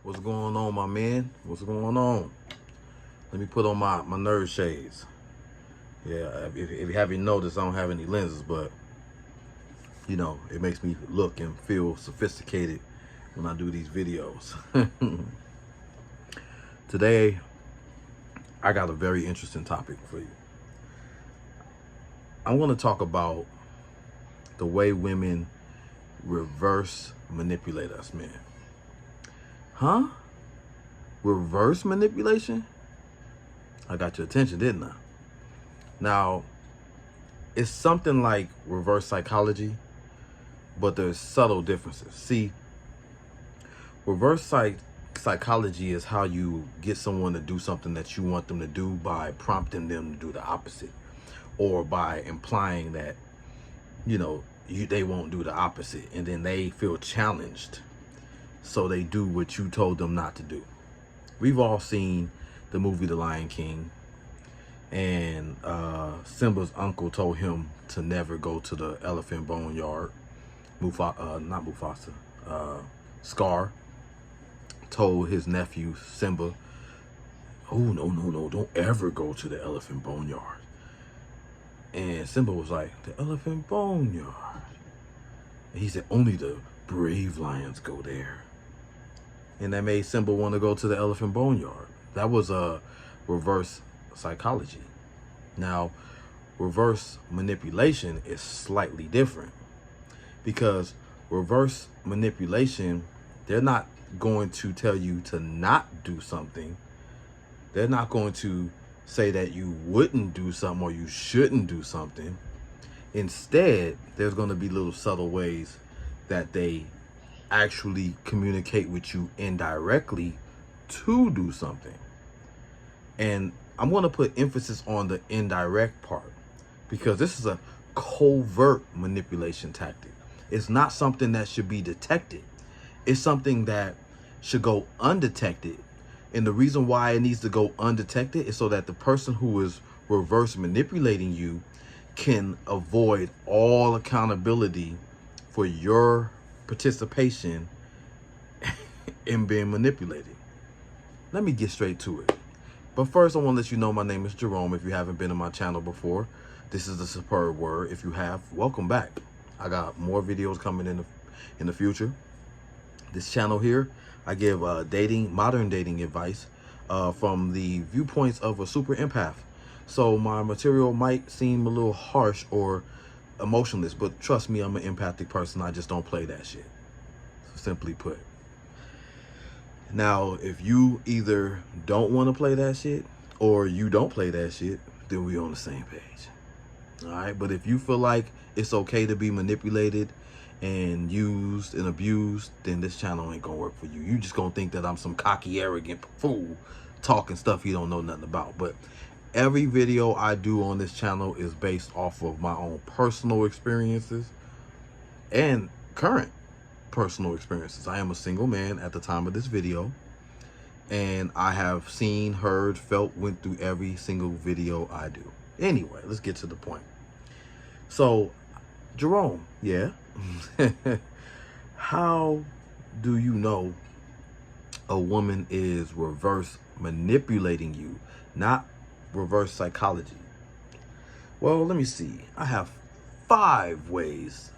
What's going on, my man? What's going on? Let me put on my nerd shades. Yeah, if you haven't noticed, I don't have any lenses, but it makes me look and feel sophisticated when I do these videos. Today, I got a very interesting topic for you. I'm going to talk about the way women reverse manipulate us, man. Huh? Reverse manipulation? I got your attention, didn't I? Now, it's something like reverse psychology, but there's subtle differences. See, reverse psychology is how you get someone to do something that you want them to do by prompting them to do the opposite, or by implying that they won't do the opposite, and then they feel challenged, so they do what you told them not to do. We've all seen the movie The Lion King, and Simba's uncle told him to never go to the elephant bone yard. Scar told his nephew Simba, "Oh, no, don't ever go to the elephant bone yard." And Simba was like, "The elephant bone yard?" And he said, "Only the brave lions go there." And that made Simba want to go to the elephant bone yard. That was a reverse psychology. Now, reverse manipulation is slightly different, because reverse manipulation, they're not going to tell you to not do something. They're not going to say that you wouldn't do something or you shouldn't do something. Instead, there's going to be little subtle ways that they actually communicate with you indirectly to do something. And I'm going to put emphasis on the indirect part, because this is a covert manipulation tactic. It's not something that should be detected. It's something that should go undetected. And the reason why it needs to go undetected is so that the person who is reverse manipulating you can avoid all accountability for your participation in being manipulated. Let me get straight to it. But first, I want to let you know my name is Jerome. If you haven't been on my channel before, this is the Superb Word. If you have, welcome back. I got more videos coming in the future. This channel here, I give modern dating advice from the viewpoints of a super empath. So my material might seem a little harsh or emotionless, but trust me, I'm an empathic person. I just don't play that shit, simply put. Now, if you either don't want to play that shit or you don't play that shit, then we on the same page. All right. But if you feel like it's okay to be manipulated and used and abused, then this channel ain't gonna work for you. You just gonna think that I'm some cocky, arrogant fool talking stuff you don't know nothing about. But every video I do on this channel is based off of my own personal experiences and current personal experiences. I am a single man at the time of this video, and I have seen, heard, felt, went through every single video I do. Anyway, let's get to the point. So, Jerome, yeah, how do you know a woman is reverse manipulating you, not reverse psychology? Well, let me see. I have 5 ways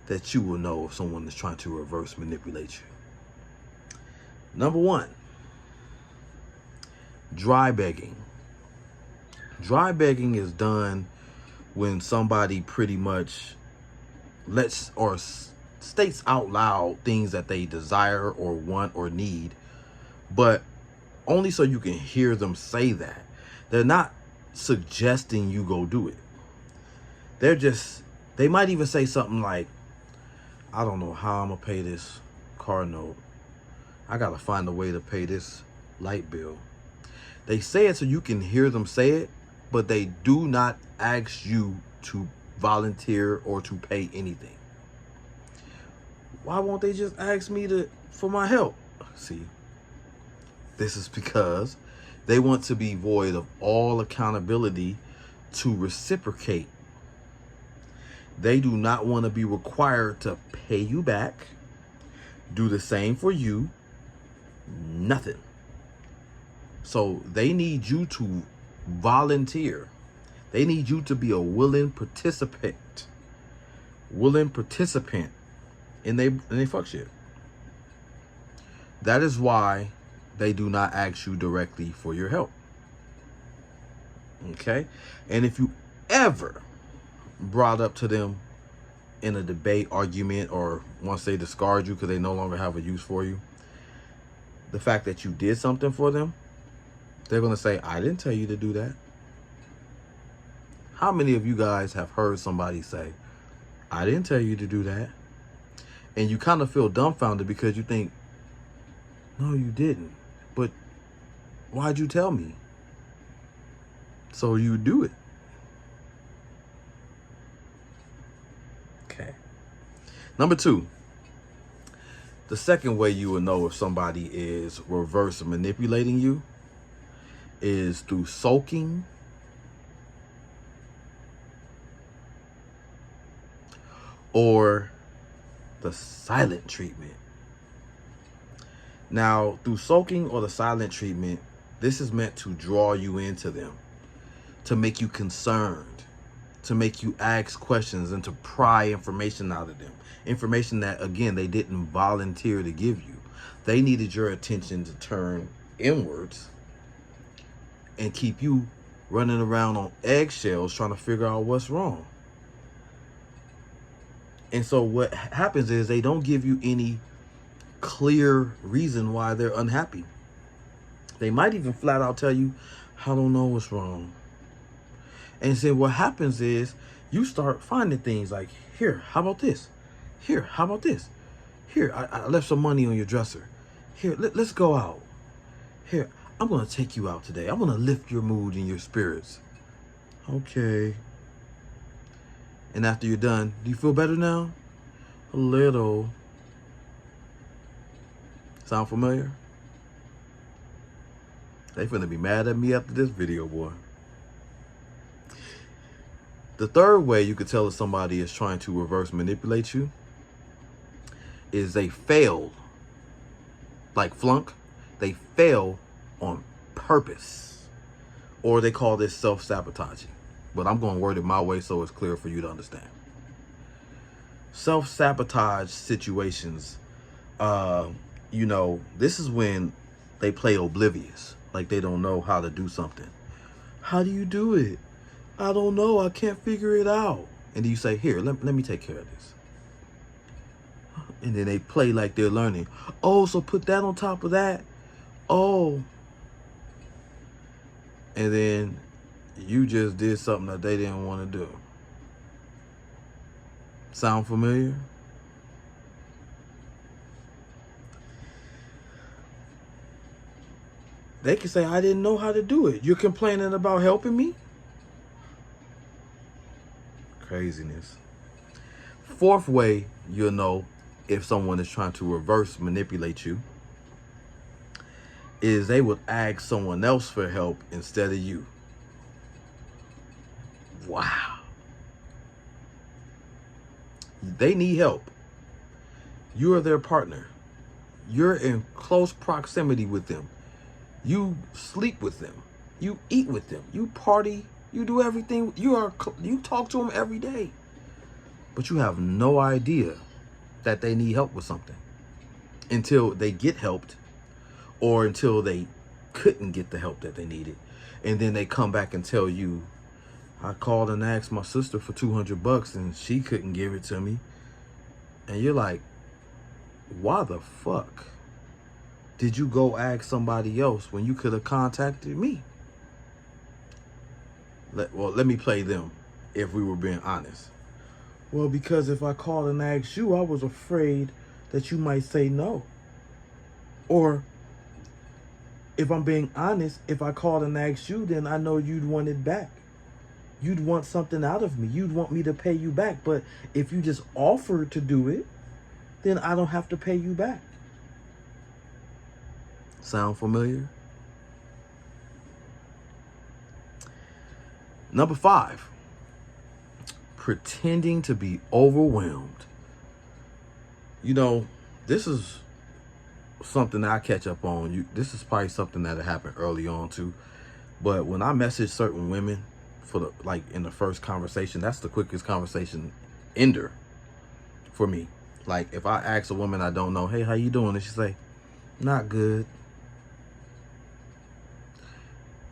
that you will know if someone is trying to reverse manipulate you. Number 1, dry begging. Dry begging is done when somebody pretty much lets or states out loud things that they desire or want or need, but only so you can hear them say that. They're not suggesting you go do it. They might even say something like, "I don't know how I'm gonna pay this car note. I gotta find a way to pay this light bill." They say it so you can hear them say it, but they do not ask you to volunteer or to pay anything. Why won't they just ask me for my help? See, this is because they want to be void of all accountability to reciprocate. They do not want to be required to pay you back, do the same for you, nothing. So they need you to volunteer. They need you to be a willing participant in they fuck shit. That is why they do not ask you directly for your help. Okay? And if you ever brought up to them in a debate, argument, or once they discard you because they no longer have a use for you, the fact that you did something for them, they're going to say, I didn't tell you to do that. How many of you guys have heard somebody say, I didn't tell you to do that? And you kind of feel dumbfounded because you think, no, you didn't. But why'd you tell me? So you do it. Okay. Number 2. The second way you will know if somebody is reverse manipulating you is through sulking or the silent treatment. Now, through sulking or the silent treatment, this is meant to draw you into them, to make you concerned, to make you ask questions, and to pry information out of them. Information that, again, they didn't volunteer to give you. They needed your attention to turn inwards and keep you running around on eggshells trying to figure out what's wrong. And so what happens is they don't give you any clear reason why they're unhappy. They might even flat out tell you, I don't know what's wrong. And so what happens is you start finding things like, here, how about this? Here, how about this? Here, I left some money on your dresser. Here, let's go out. Here, I'm going to take you out today. I'm going to lift your mood and your spirits. Okay. And after you're done, do you feel better now? A little. Sound familiar? They finna be mad at me after this video, boy. The third way you could tell if somebody is trying to reverse manipulate you is they fail, like flunk. They fail on purpose, or they call this self-sabotaging. But I'm going to word it my way so it's clear for you to understand. Self-sabotage situations, you know, this is when they play oblivious, like they don't know how to do something. How do you do it? I don't know. I can't figure it out. And then you say, here, let me take care of this. And then they play like they're learning. Oh, so put that on top of that. Oh. And then you just did something that they didn't want to do. Sound familiar? They can say, I didn't know how to do it. You're complaining about helping me? Craziness. Fourth way you'll know if someone is trying to reverse manipulate you is they would ask someone else for help instead of you. Wow. They need help. You are their partner. You're in close proximity with them. You sleep with them. You eat with them. You party. You do everything. You talk to them every day. But you have no idea that they need help with something until they get helped, or until they couldn't get the help that they needed. And then they come back and tell you, I called and asked my sister for $200 and she couldn't give it to me. And you're like, why the fuck did you go ask somebody else when you could have contacted me? Let me play them if we were being honest. Well, because if I called and asked you, I was afraid that you might say no. Or if I'm being honest, if I called and asked you, then I know you'd want it back. You'd want something out of me. You'd want me to pay you back. But if you just offered to do it, then I don't have to pay you back. Sound familiar? Number 5, pretending to be overwhelmed. You know, this is something that I catch up on. This is probably something that happened early on too. But when I message certain women for the like in the first conversation, that's the quickest conversation ender for me. Like if I ask a woman I don't know, hey, how you doing? And she say, not good.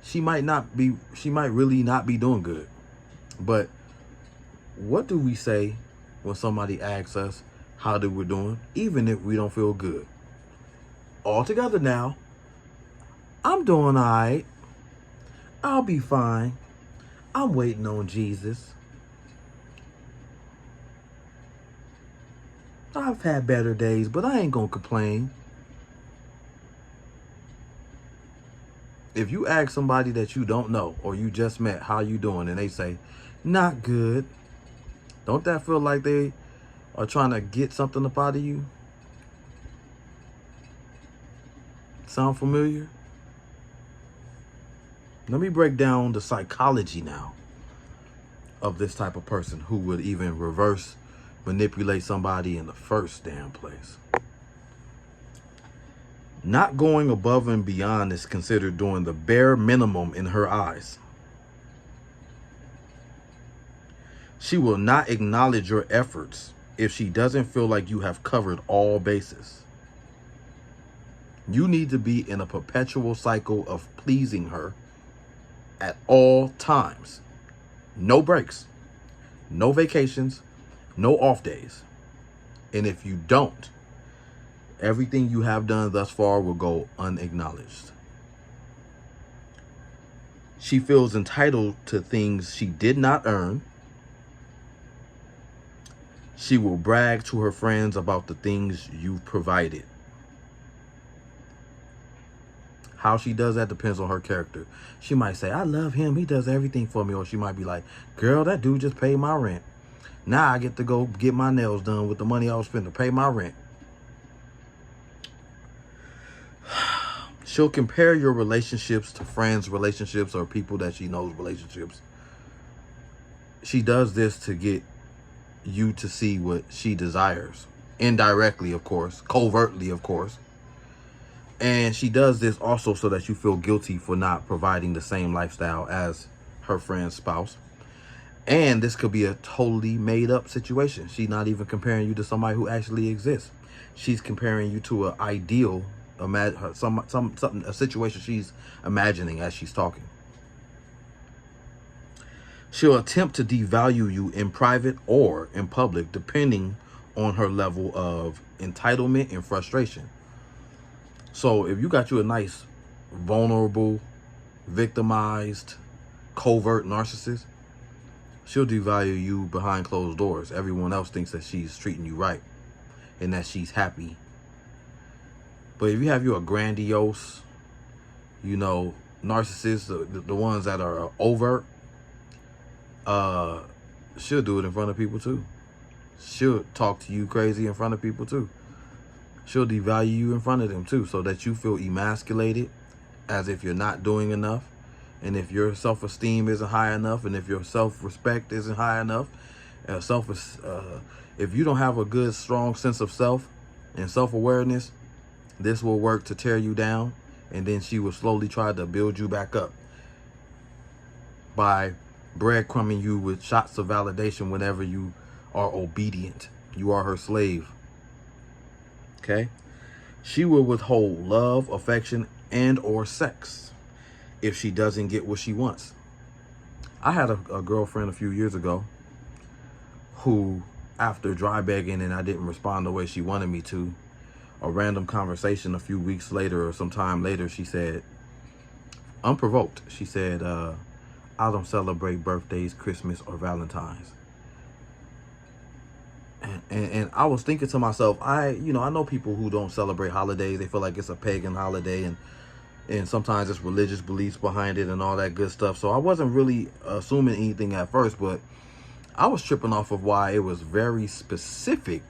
She might really not be doing good. But what do we say when somebody asks us how we're doing, even if we don't feel good? All together now. I'm doing all right. I'll be fine. I'm waiting on Jesus. I've had better days, but I ain't gonna complain. If you ask somebody that you don't know or you just met, how you doing, and they say, not good, don't that feel like they are trying to get something up out of you? Sound familiar? Let me break down the psychology now of this type of person who would even reverse manipulate somebody in the first damn place. Not going above and beyond is considered doing the bare minimum in her eyes. She will not acknowledge your efforts if she doesn't feel like you have covered all bases. You need to be in a perpetual cycle of pleasing her at all times. No breaks, no vacations, no off days. And if you don't, everything you have done thus far will go unacknowledged. She feels entitled to things she did not earn. She will brag to her friends about the things you've provided. How she does that depends on her character. She might say, I love him. He does everything for me. Or she might be like, girl, that dude just paid my rent. Now I get to go get my nails done with the money I was spending to pay my rent. She'll compare your relationships to friends' relationships or people that she knows relationships. She does this to get you to see what she desires. Indirectly, of course. Covertly, of course. And she does this also so that you feel guilty for not providing the same lifestyle as her friend's spouse. And this could be a totally made up situation. She's not even comparing you to somebody who actually exists. She's comparing you to an ideal, a situation she's imagining as she's talking. She'll attempt to devalue you in private or in public, depending on her level of entitlement and frustration. So if you got you a nice, vulnerable, victimized, covert narcissist, she'll devalue you behind closed doors. Everyone else thinks that she's treating you right and that she's happy. But if you have a grandiose, narcissist, the ones that are overt, she'll do it in front of people too. She'll talk to you crazy in front of people too. She'll devalue you in front of them too, so that you feel emasculated, as if you're not doing enough. And if your self-esteem isn't high enough, and if your self-respect isn't high enough, if you don't have a good, strong sense of self and self-awareness, this will work to tear you down. And then she will slowly try to build you back up by breadcrumbing you with shots of validation whenever you are obedient. You are her slave. Okay? She will withhold love, affection, and or sex if she doesn't get what she wants. I had a girlfriend a few years ago who, after dry begging and I didn't respond the way she wanted me to, a random conversation a few weeks later or some time later, she said, unprovoked, she said, I don't celebrate birthdays, Christmas, or Valentine's. And I was thinking to myself, I know people who don't celebrate holidays. They feel like it's a pagan holiday, and sometimes it's religious beliefs behind it and all that good stuff. So I wasn't really assuming anything at first, but I was tripping off of why it was very specific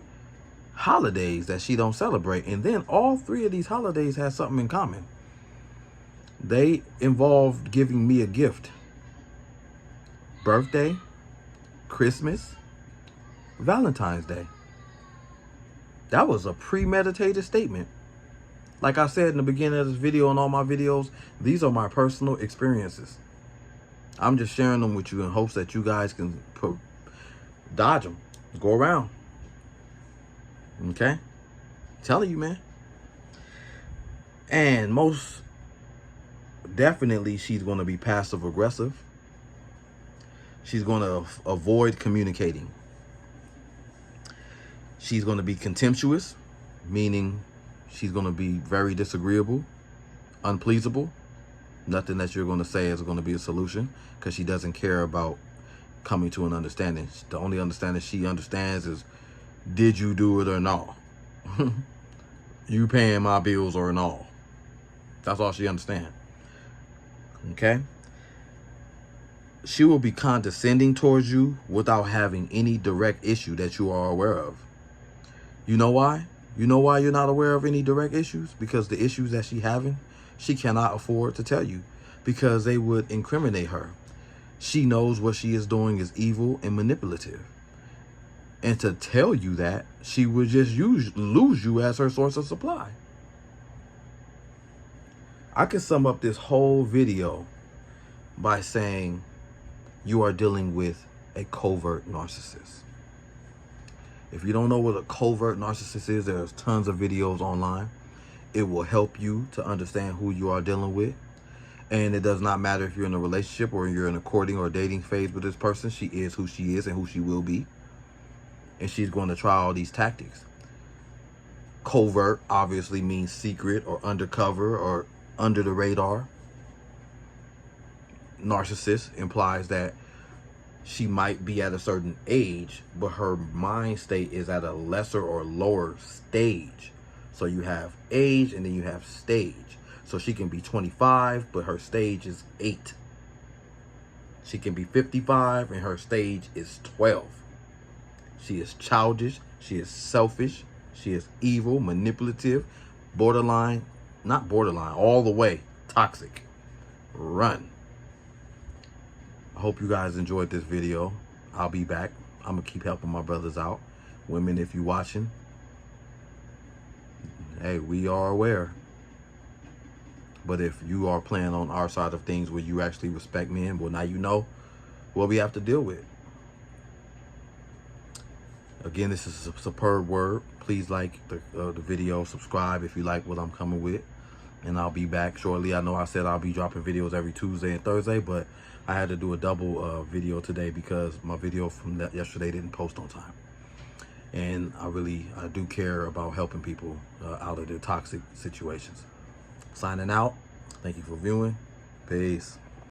holidays that she don't celebrate. And then all three of these holidays had something in common. They involved giving me a gift. Birthday, Christmas, Valentine's Day. That was a premeditated statement. Like I said in the beginning of this video and all my videos, these are my personal experiences. I'm just sharing them with you in hopes that you guys can dodge them, go around. Okay? Telling you, man. And most definitely, she's going to be passive aggressive. She's going to avoid communicating. She's going to be contemptuous, meaning she's going to be very disagreeable, unpleasable. Nothing that you're going to say is going to be a solution, because she doesn't care about coming to an understanding. The only understanding she understands is, did you do it or not? You paying my bills or not? That's all she understands. Okay? She will be condescending towards you without having any direct issue that you are aware of. You know why? You know why you're not aware of any direct issues? Because the issues that she's having, she cannot afford to tell you, because they would incriminate her. She knows what she is doing is evil and manipulative. And to tell you that, she would just lose you as her source of supply. I can sum up this whole video by saying you are dealing with a covert narcissist. If you don't know what a covert narcissist is, there's tons of videos online. It will help you to understand who you are dealing with. And it does not matter if you're in a relationship or you're in a courting or dating phase with this person. She is who she is and who she will be. And she's going to try all these tactics. Covert obviously means secret or undercover or under the radar. Narcissist implies that she might be at a certain age, but her mind state is at a lesser or lower stage. So you have age and then you have stage. So she can be 25, but her stage is 8. She can be 55 and her stage is 12. She is childish. She is selfish. She is evil, manipulative, borderline, not borderline, all the way toxic. Run. I hope you guys enjoyed this video. I'll be back. I'm going to keep helping my brothers out. Women, if you're watching, hey, we are aware. But if you are playing on our side of things where you actually respect men, well, now you know what we have to deal with. Again, this is a superb word. Please like the video, subscribe if you like what I'm coming with. And I'll be back shortly. I know I said I'll be dropping videos every Tuesday and Thursday, but I had to do a double video today because my video from yesterday didn't post on time. And I do care about helping people out of their toxic situations. Signing out. Thank you for viewing. Peace.